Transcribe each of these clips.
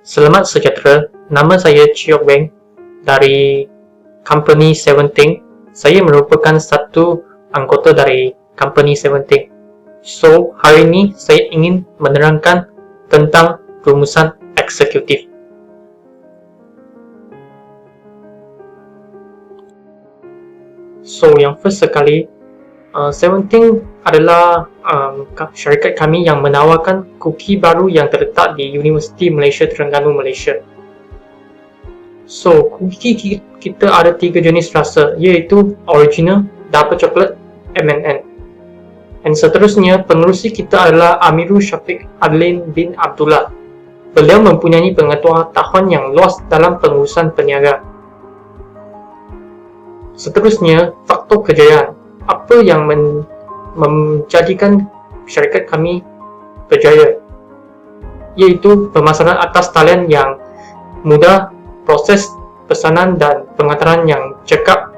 Selamat sejahtera, nama saya Chiok Weng dari company Seventeen. Saya merupakan satu anggota dari company Seventeen. So, hari ini saya ingin menerangkan tentang rumusan eksekutif. So, yang first sekali, Seventeen adalah syarikat kami yang menawarkan kuki baru yang terletak di Universiti Malaysia Terengganu, Malaysia. So, kuki kita ada 3 jenis rasa, iaitu original, double chocolate, M&M. Dan seterusnya, pengerusi kita adalah Amirul Syafiq Adlin bin Abdullah. Beliau mempunyai pengetahuan yang luas dalam pengurusan peniaga. Seterusnya, faktor kejayaan. Apa yang menjadikan syarikat kami berjaya, iaitu pemasaran atas talian yang mudah, proses pesanan dan pengantaran yang cekap,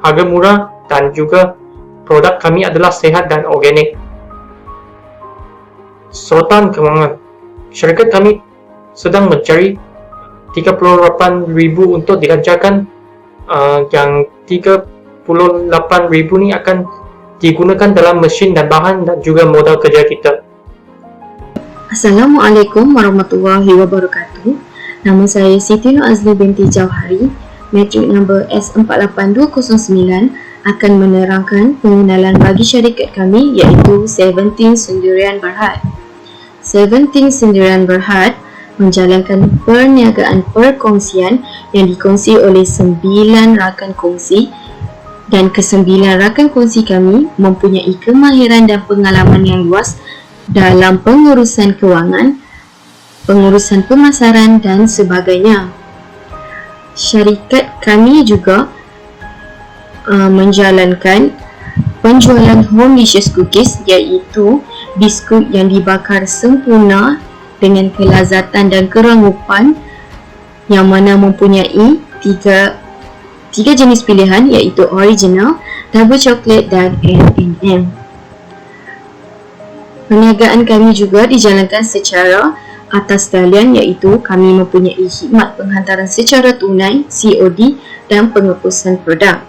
harga murah, dan juga produk kami adalah sihat dan organik. Sorotan kewangan. Syarikat kami sedang mencari 38,000 untuk dilancarkan. Yang 38,000 ni akan digunakan dalam mesin dan bahan dan juga modal kerja kita. Assalamualaikum warahmatullahi wabarakatuh. Nama saya Siti Nur Azli binti Jauhari. Metrik number S48209 akan menerangkan pengenalan bagi syarikat kami, iaitu Seventeen Sendirian Berhad. Seventeen Sendirian Berhad menjalankan perniagaan perkongsian yang dikongsi oleh 9 rakan kongsi, dan ke-9 rakan kongsi kami mempunyai kemahiran dan pengalaman yang luas dalam pengurusan kewangan, pengurusan pemasaran dan sebagainya. Syarikat kami juga menjalankan penjualan Homelicious Cookies, iaitu biskut yang dibakar sempurna dengan kelazatan dan kerangupan, yang mana mempunyai tiga jenis pilihan, iaitu original, double chocolate dan M&M. Perniagaan kami juga dijalankan secara atas talian, iaitu kami mempunyai khidmat penghantaran secara tunai, COD, dan pengepusan produk.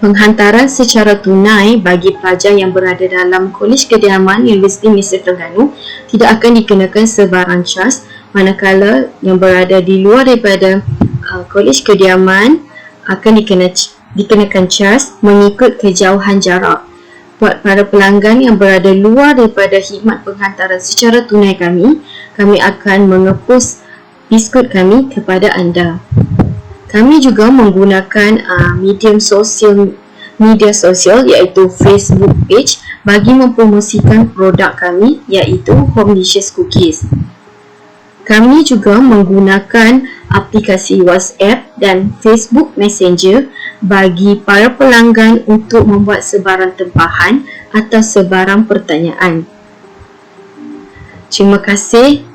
Penghantaran secara tunai bagi pelajar yang berada dalam Kolej Kediaman Universiti Malaysia Terengganu tidak akan dikenakan sebarang cas, manakala yang berada di luar daripada Kolej Kediaman akan dikenakan cas mengikut kejauhan jarak. Buat para pelanggan yang berada luar daripada khidmat penghantaran secara tunai kami akan mengepus biskut kami kepada anda. Kami juga menggunakan media sosial iaitu Facebook page bagi mempromosikan produk kami, iaitu Homelicious Cookies. Kami juga menggunakan aplikasi WhatsApp dan Facebook Messenger bagi para pelanggan untuk membuat sebarang tempahan atau sebarang pertanyaan. Terima kasih.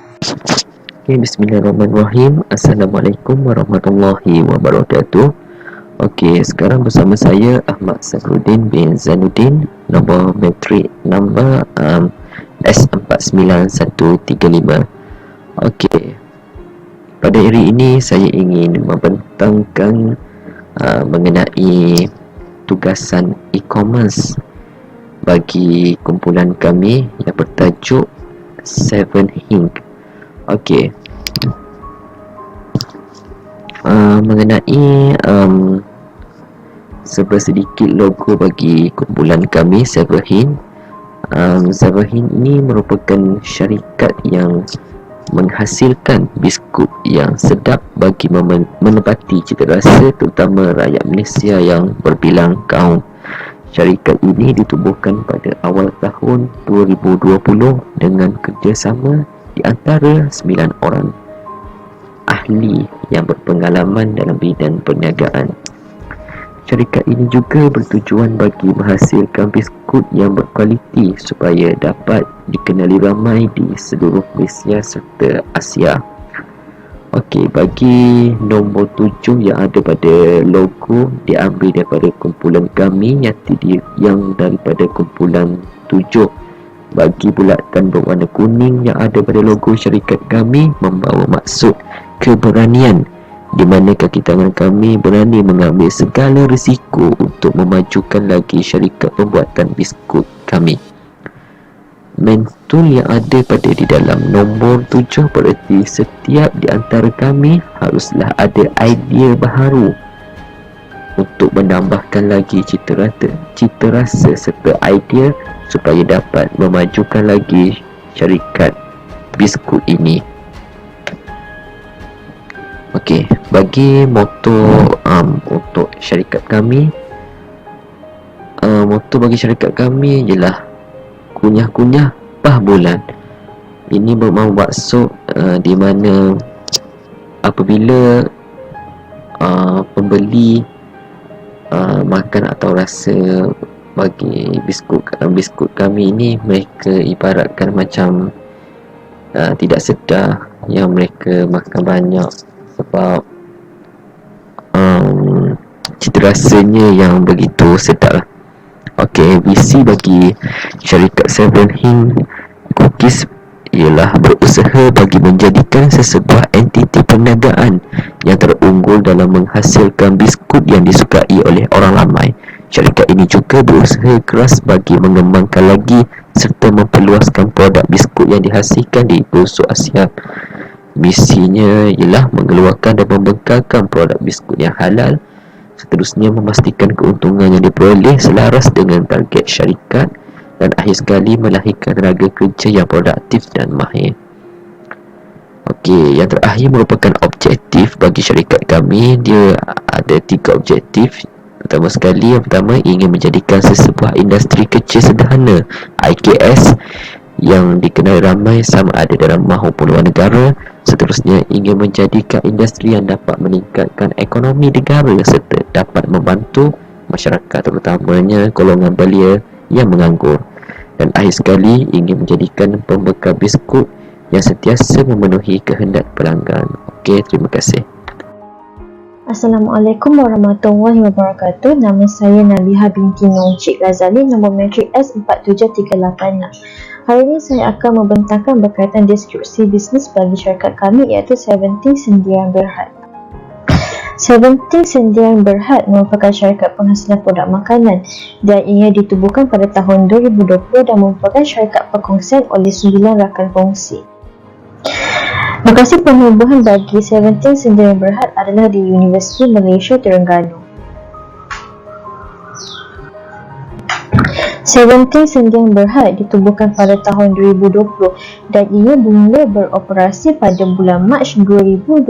Bismillahirrahmanirrahim. Assalamualaikum warahmatullahi wabarakatuh. Okey, sekarang bersama saya Ahmad Safruddin bin Zainuddin, nombor metrik number S49135. Okey, pada hari ini saya ingin membentangkan mengenai tugasan e-commerce bagi kumpulan kami yang bertajuk Seven Inc. Okey, mengenai sedikit logo bagi kumpulan kami Seven. Seven ini merupakan syarikat yang menghasilkan biskut yang sedap bagi menepati citarasa terutama rakyat Malaysia yang berbilang kaum. Syarikat ini ditubuhkan pada awal tahun 2020 dengan kerjasama di antara 9 orang ahli yang berpengalaman dalam bidang perniagaan. Syarikat ini juga bertujuan bagi menghasilkan biskut yang berkualiti supaya dapat dikenali ramai di seluruh Malaysia serta Asia. Okey, bagi nombor 7 yang ada pada logo diambil daripada kumpulan kami yang daripada kumpulan 7 Bagi bulatan berwarna kuning yang ada pada logo syarikat kami membawa maksud keberanian, di mana kaki tangan kami berani mengambil segala risiko untuk memajukan lagi syarikat pembuatan biskut kami. Mentul yang ada pada di dalam nombor 7 bererti setiap di antara kami haruslah ada idea baharu untuk menambahkan lagi cita rasa serta idea supaya dapat memajukan lagi syarikat biskut ini. Okey, bagi moto untuk syarikat kami, moto bagi syarikat kami ialah kunyah-kunyah pah bulan. Ini bermaksud di mana apabila pembeli makan atau rasa bagi biskut kami ini, mereka ibaratkan macam tidak sedar yang mereka makan banyak sebab cita rasanya yang begitu sedap lah. Okey, visi bagi syarikat Seven Hing Cookies ialah berusaha bagi menjadikan sesebuah entiti perniagaan yang terunggul dalam menghasilkan biskut yang disukai oleh orang ramai. Syarikat ini juga berusaha keras bagi mengembangkan lagi serta memperluaskan produk biskut yang dihasilkan di pelosok Asia. Misinya ialah mengeluarkan dan membengkakkan produk biskut yang halal, seterusnya memastikan keuntungan yang diperoleh selaras dengan target syarikat, dan akhir sekali melahirkan tenaga kerja yang produktif dan mahir. Okey, yang terakhir merupakan objektif bagi syarikat kami. Dia ada 3 objektif. Pertama sekali, yang pertama ingin menjadikan sesebuah industri kecil sederhana IKS yang dikenali ramai sama ada dalam maupun luar negara. Seterusnya ingin menjadikan industri yang dapat meningkatkan ekonomi negara serta dapat membantu masyarakat, terutamanya golongan belia yang menganggur. Dan akhir sekali ingin menjadikan pembekal biskut yang sentiasa memenuhi kehendak pelanggan. Okey, terima kasih. Assalamualaikum warahmatullahi wabarakatuh. Nama saya Nabiha binti Nong Cik Ghazali, nombor matrik S4738. Hari ini saya akan membentangkan berkaitan deskripsi bisnes bagi syarikat kami, iaitu 17 Sendirian Berhad. 17 Sendirian Berhad merupakan syarikat penghasilan produk makanan dan ia ditubuhkan pada tahun 2020 dan merupakan syarikat perkongsian oleh 9 rakan kongsi. Lokasi penubuhan bagi 17 Sendirian Berhad adalah di Universiti Malaysia Terengganu. 17 Sendirian Berhad ditubuhkan pada tahun 2020 dan ia mula beroperasi pada bulan Mac 2020.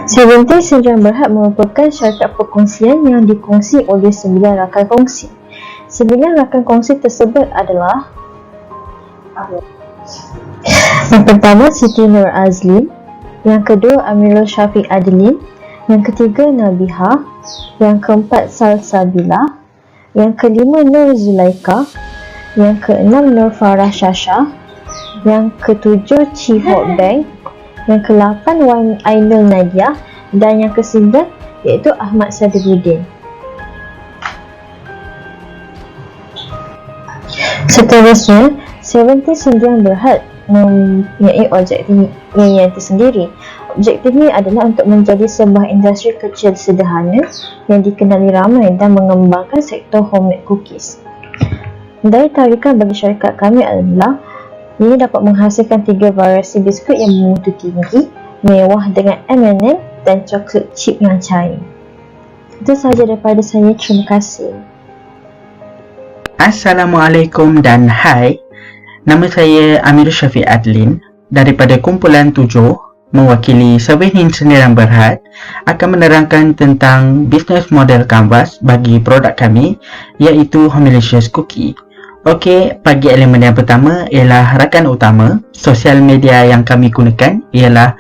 17 Sendirian Berhad merupakan syarikat perkongsian yang dikongsi oleh 9 rakan kongsi. 9 rakan kongsi tersebut adalah: yang pertama, Siti Nur Azlin; yang kedua, Amirul Syafiq Adlin; yang ketiga, Nabiha; yang keempat, Salsabila; yang kelima, Nur Zulaika; yang keenam, Nur Farah Shasha; yang ketujuh, Chihok Bank; yang ke-8, Wan Ainul Nadia; dan yang ke-9 iaitu Ahmad Sadiruddin. Seterusnya, 17 Sendirian Berhad mempunyai objektif yang tersendiri. Objektifnya adalah untuk menjadi sebuah industri kecil sederhana yang dikenali ramai dan mengembangkan sektor homemade cookies. Daya tarikan bagi syarikat kami adalah ia dapat menghasilkan 3 variasi biskut yang bermutu tinggi, mewah dengan M&M dan coklat chip yang cair. Itu sahaja daripada saya. Terima kasih. Assalamualaikum dan hai. Nama saya Amirul Syafiq Adlin daripada kumpulan 7 mewakili Seven Sendirian Berhad akan menerangkan tentang bisnes model kanvas bagi produk kami, iaitu Homelicious Cookie. Okey, bagi elemen yang pertama ialah rakan utama. Sosial media yang kami gunakan ialah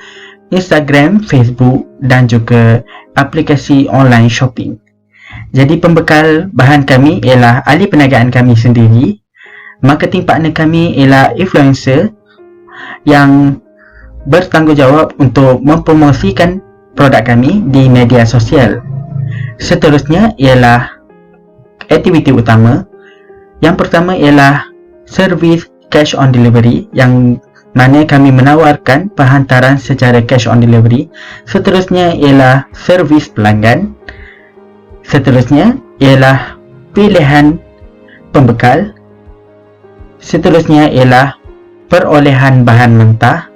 Instagram, Facebook dan juga aplikasi online shopping. Jadi pembekal bahan kami ialah ahli perniagaan kami sendiri. Marketing partner kami ialah influencer yang bertanggungjawab untuk mempromosikan produk kami di media sosial. Seterusnya ialah aktiviti utama. Yang pertama ialah servis cash on delivery, yang mana kami menawarkan penghantaran secara cash on delivery. Seterusnya ialah servis pelanggan. Seterusnya ialah pilihan pembekal. Seterusnya ialah perolehan bahan mentah.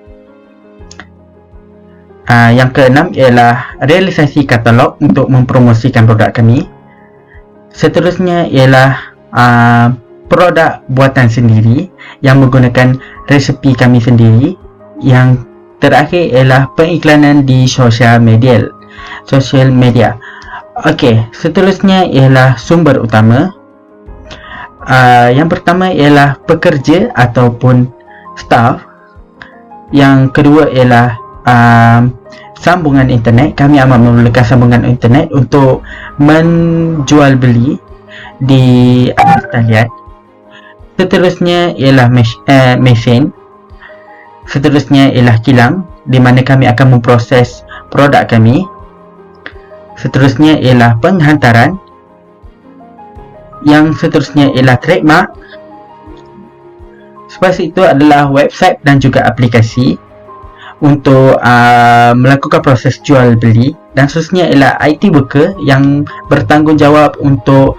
Yang keenam ialah realisasi katalog untuk mempromosikan produk kami. Seterusnya ialah produk buatan sendiri yang menggunakan resepi kami sendiri. Yang terakhir ialah pengiklanan di sosial media. Okey, seterusnya ialah sumber utama. Yang pertama ialah pekerja ataupun staff. Yang kedua ialah sambungan internet. Kami amat memerlukan sambungan internet untuk menjual beli di atas talian. Seterusnya ialah mesin. Seterusnya ialah kilang, di mana kami akan memproses produk kami. Seterusnya ialah penghantaran. Yang seterusnya ialah trademark. Selepas itu adalah website dan juga aplikasi untuk melakukan proses jual beli. Dan seterusnya ialah IT worker yang bertanggungjawab untuk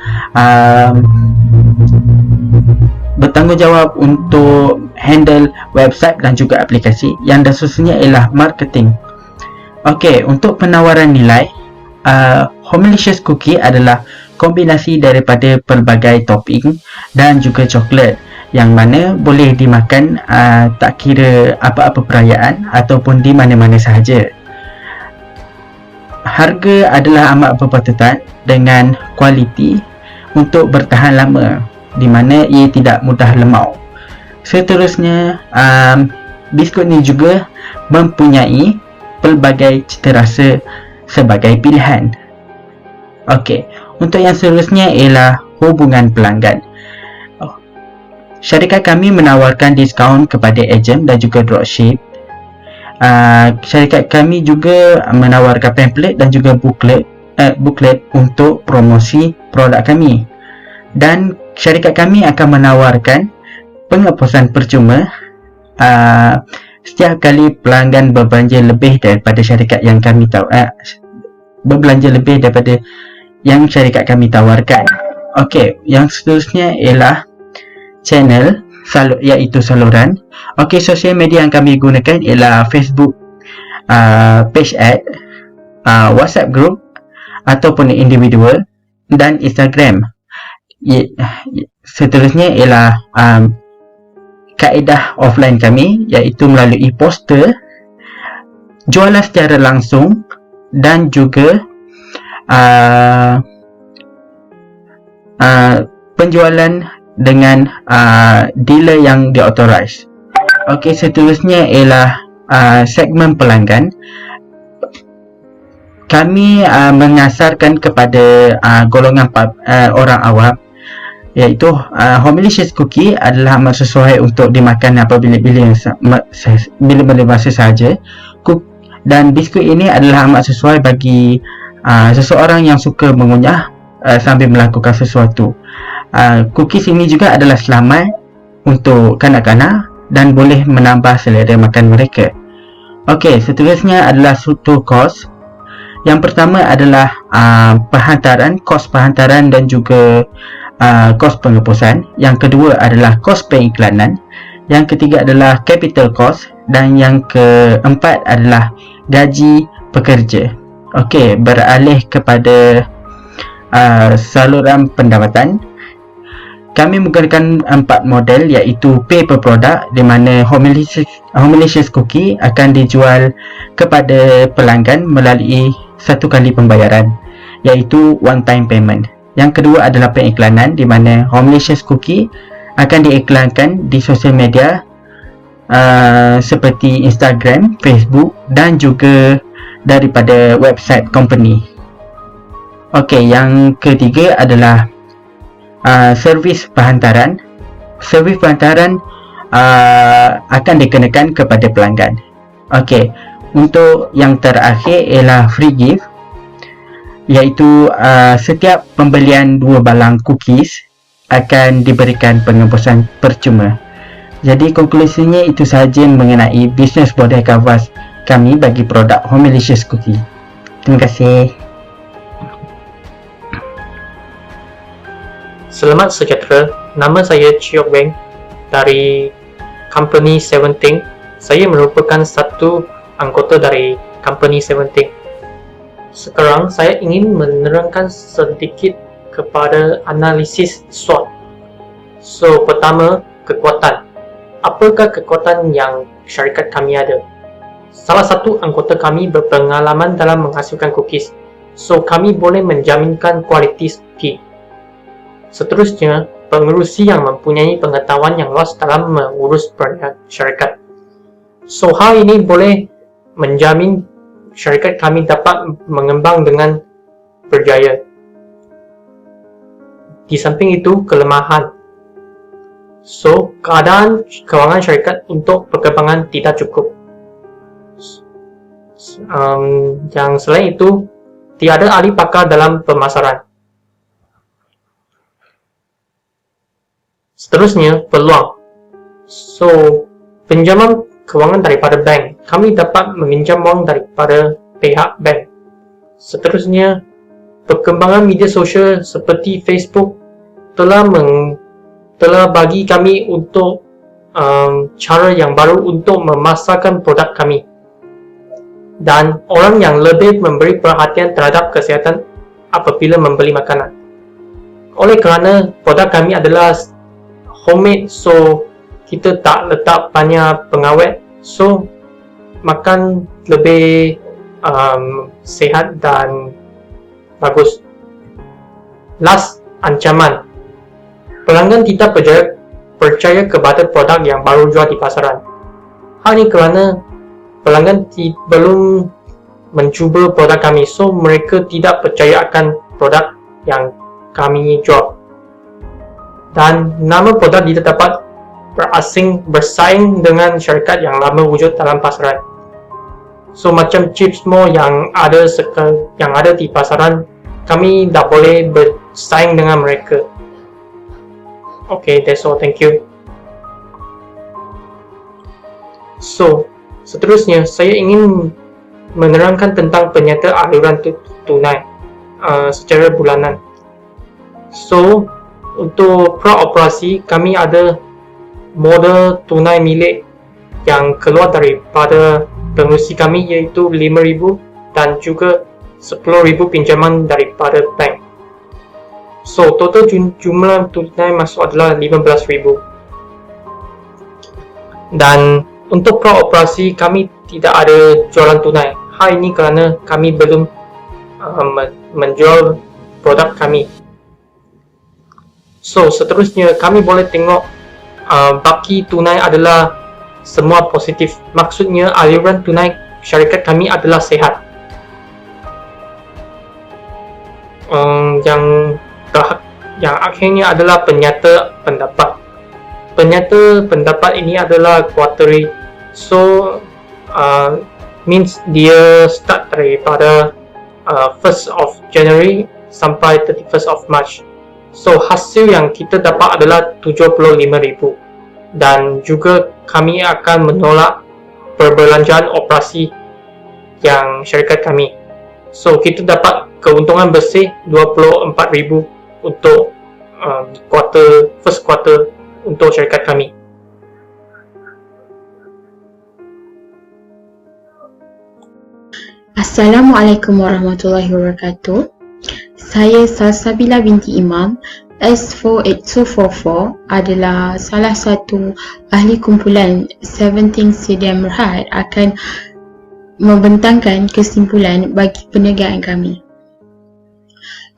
handle website dan juga aplikasi. Yang dan seterusnya ialah marketing. Okey, untuk penawaran nilai, Homelicious Cookie adalah kombinasi daripada pelbagai topping dan juga coklat, yang mana boleh dimakan tak kira apa-apa perayaan ataupun di mana-mana sahaja. Harga adalah amat berpatutan dengan kualiti untuk bertahan lama, di mana ia tidak mudah lemau. Seterusnya, biskut ini juga mempunyai pelbagai cita rasa sebagai pilihan. Okey, untuk yang seterusnya ialah hubungan pelanggan. Syarikat kami menawarkan diskaun kepada ejen dan juga dropship. Syarikat kami juga menawarkan pamphlet dan juga booklet untuk promosi produk kami. Dan syarikat kami akan menawarkan penghapusan percuma setiap kali pelanggan berbelanja lebih daripada syarikat yang kami syarikat kami tawarkan. Okey, yang seterusnya ialah channel, iaitu saluran. Okey, sosial media yang kami gunakan ialah Facebook page ad, WhatsApp group ataupun individual, dan Instagram. Seterusnya ialah kaedah offline kami, iaitu melalui poster, jualan secara langsung dan juga penjualan dengan dealer yang diauthorize. Okey, seterusnya ialah segmen pelanggan. Kami mengasarkan kepada golongan orang awam, iaitu Homelicious Cookie adalah amat sesuai untuk dimakan bila-bila masa sahaja. Dan biskut ini adalah amat sesuai bagi seseorang yang suka mengunyah sambil melakukan sesuatu. Cookies ini juga adalah selamat untuk kanak-kanak dan boleh menambah selera makan mereka. Okey, seterusnya adalah struktur kos. Yang pertama adalah kos penghantaran dan juga kos penghapusan. Yang kedua adalah kos pengiklanan. Yang ketiga adalah capital cost. Dan yang keempat adalah gaji pekerja. Okey, beralih kepada saluran pendapatan. Kami menggunakan 4 model, iaitu pay per product, di mana Homelicious Cookie akan dijual kepada pelanggan melalui satu kali pembayaran, iaitu one time payment. Yang kedua adalah pengiklanan, di mana Homelicious Cookie akan diiklankan di sosial media seperti Instagram, Facebook dan juga daripada website company. Okey, yang ketiga adalah servis penghantaran. Servis penghantaran akan dikenakan kepada pelanggan. Okey, untuk yang terakhir ialah free gift. iaitu setiap pembelian 2 balang cookies akan diberikan pengembusan percuma. Jadi konklusinya itu sahaja mengenai bisnes Bodai Kavas kami bagi produk Homelicious Cookie. Terima kasih. Selamat sejahtera, nama saya Chiok Weng dari company Seventeen. Saya merupakan satu anggota dari company Seventeen. Sekarang saya ingin menerangkan sedikit kepada analisis SWOT. So, pertama, kekuatan. Apakah kekuatan yang syarikat kami ada? Salah satu anggota kami berpengalaman dalam menghasilkan cookies. So, kami boleh menjaminkan kualitas cookie. Seterusnya, pengerusi yang mempunyai pengetahuan yang luas dalam mengurus perniagaan syarikat. So, hal ini boleh menjamin syarikat kami dapat mengembang dengan berjaya. Di samping itu, kelemahan. So, keadaan kewangan syarikat untuk perkembangan tidak cukup. Yang selain itu, tiada ahli pakar dalam pemasaran. Seterusnya, peluang. So, pinjaman kewangan daripada bank. Kami dapat meminjam wang daripada pihak bank. Seterusnya, perkembangan media sosial seperti Facebook telah bagi kami untuk cara yang baru untuk memasarkan produk kami. Dan orang yang lebih memberi perhatian terhadap kesihatan apabila membeli makanan. Oleh kerana produk kami adalah homemade, so kita tak letak banyak pengawet, so makan lebih sihat dan bagus. Last, ancaman. Pelanggan tidak percaya kepada produk yang baru jual di pasaran. Hal ini kerana pelanggan belum mencuba produk kami, so mereka tidak percaya akan produk yang kami jual. Dan nama produk tidak dapat bersaing dengan syarikat yang lama wujud dalam pasaran. So macam chips more yang ada di pasaran, kami tak boleh bersaing dengan mereka. Okay, that's all. Thank you. So, seterusnya saya ingin menerangkan tentang penyerta aliran tunai secara bulanan. So, untuk praoperasi kami ada modal tunai milik yang keluar daripada pengerusi kami, iaitu 5,000 dan juga 10,000 pinjaman daripada bank. So, total jumlah tunai masuk adalah 15,000. Dan untuk praoperasi kami tidak ada jualan tunai. Hal ini kerana kami belum menjual produk kami. So, seterusnya kami boleh tengok baki tunai adalah semua positif. Maksudnya aliran tunai syarikat kami adalah sihat. Yang akhirnya adalah penyata pendapat. Penyata pendapat ini adalah quarterly. So, means dia start daripada 1st of January sampai 31st of March. So, hasil yang kita dapat adalah 75,000. Dan juga kami akan menolak perbelanjaan operasi yang syarikat kami. So, kita dapat keuntungan bersih 24,000 untuk first quarter untuk syarikat kami. Assalamualaikum warahmatullahi wabarakatuh. Saya Salsabila binti Imam, S48244, adalah salah satu ahli kumpulan 17 Sedia Merhad akan membentangkan kesimpulan bagi perniagaan kami.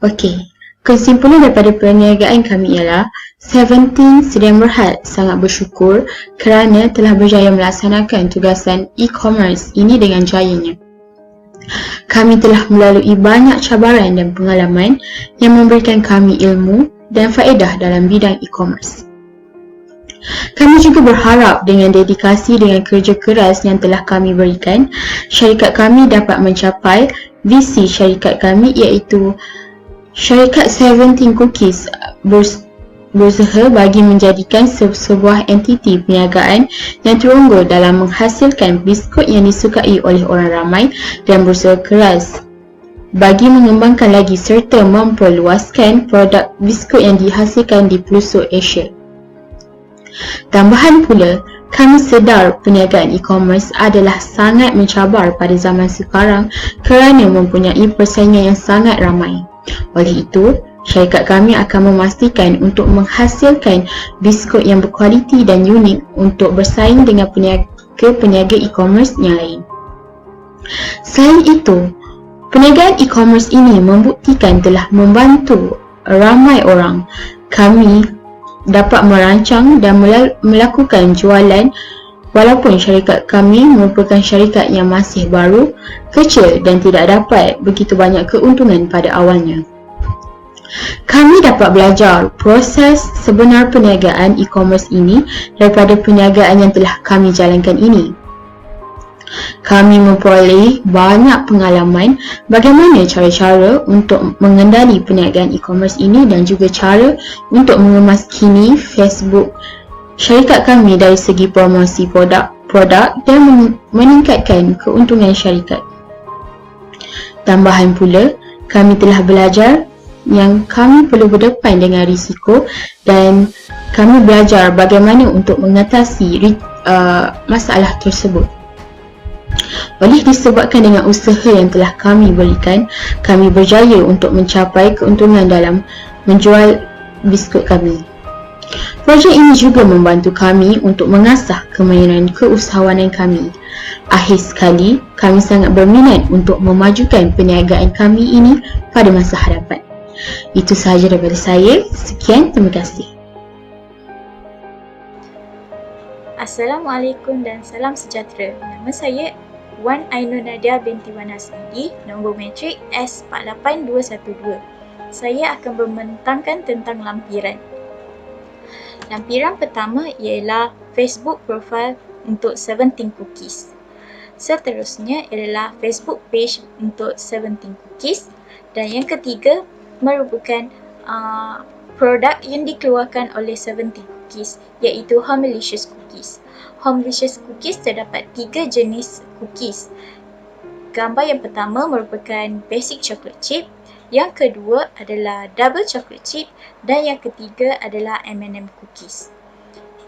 Okey, kesimpulan daripada perniagaan kami ialah 17 Sedia Merhad sangat bersyukur kerana telah berjaya melaksanakan tugasan e-commerce ini dengan jayanya. Kami telah melalui banyak cabaran dan pengalaman yang memberikan kami ilmu dan faedah dalam bidang e-commerce. Kami juga berharap dengan dedikasi dengan kerja keras yang telah kami berikan, syarikat kami dapat mencapai visi syarikat kami iaitu syarikat 17 Cookies berusaha bagi menjadikan sebuah entiti perniagaan yang terunggul dalam menghasilkan biskut yang disukai oleh orang ramai dan berusaha keras bagi mengembangkan lagi serta memperluaskan produk biskut yang dihasilkan di pelosok Asia. Tambahan pula, kami sedar perniagaan e-commerce adalah sangat mencabar pada zaman sekarang kerana mempunyai persaingan yang sangat ramai. Oleh itu, syarikat kami akan memastikan untuk menghasilkan biskut yang berkualiti dan unik untuk bersaing dengan peniaga e-commerce yang lain. Selain itu, perniagaan e-commerce ini membuktikan telah membantu ramai orang. Kami dapat merancang dan melakukan jualan walaupun syarikat kami merupakan syarikat yang masih baru, kecil dan tidak dapat begitu banyak keuntungan pada awalnya. Kami dapat belajar proses sebenar perniagaan e-commerce ini daripada perniagaan yang telah kami jalankan ini. Kami memperoleh banyak pengalaman bagaimana cara-cara untuk mengendali perniagaan e-commerce ini dan juga cara untuk mengemaskini Facebook syarikat kami dari segi promosi produk dan meningkatkan keuntungan syarikat. Tambahan pula, kami telah belajar yang kami perlu berdepan dengan risiko dan kami belajar bagaimana untuk mengatasi masalah tersebut. Oleh disebabkan dengan usaha yang telah kami berikan, kami berjaya untuk mencapai keuntungan dalam menjual biskut kami. Projek ini juga membantu kami untuk mengasah kemahiran keusahawanan kami. Akhir sekali, kami sangat berminat untuk memajukan perniagaan kami ini pada masa hadapan. Itu sahaja daripada saya. Sekian, terima kasih. Assalamualaikum dan salam sejahtera. Nama saya Wan Ainun Nadia binti Wan Hasidi, nombor matrik S48212. Saya akan membentangkan tentang lampiran. Lampiran pertama ialah Facebook profile untuk 17 Cookies. Seterusnya ialah Facebook page untuk 17 Cookies. Dan yang ketiga merupakan produk yang dikeluarkan oleh 17 Cookies iaitu Homelicious Cookies. Homelicious Cookies terdapat 3 jenis cookies. Gambar yang pertama merupakan basic chocolate chip, yang kedua adalah double chocolate chip dan yang ketiga adalah M&M cookies.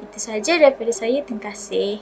Itu sahaja daripada saya. Terima kasih.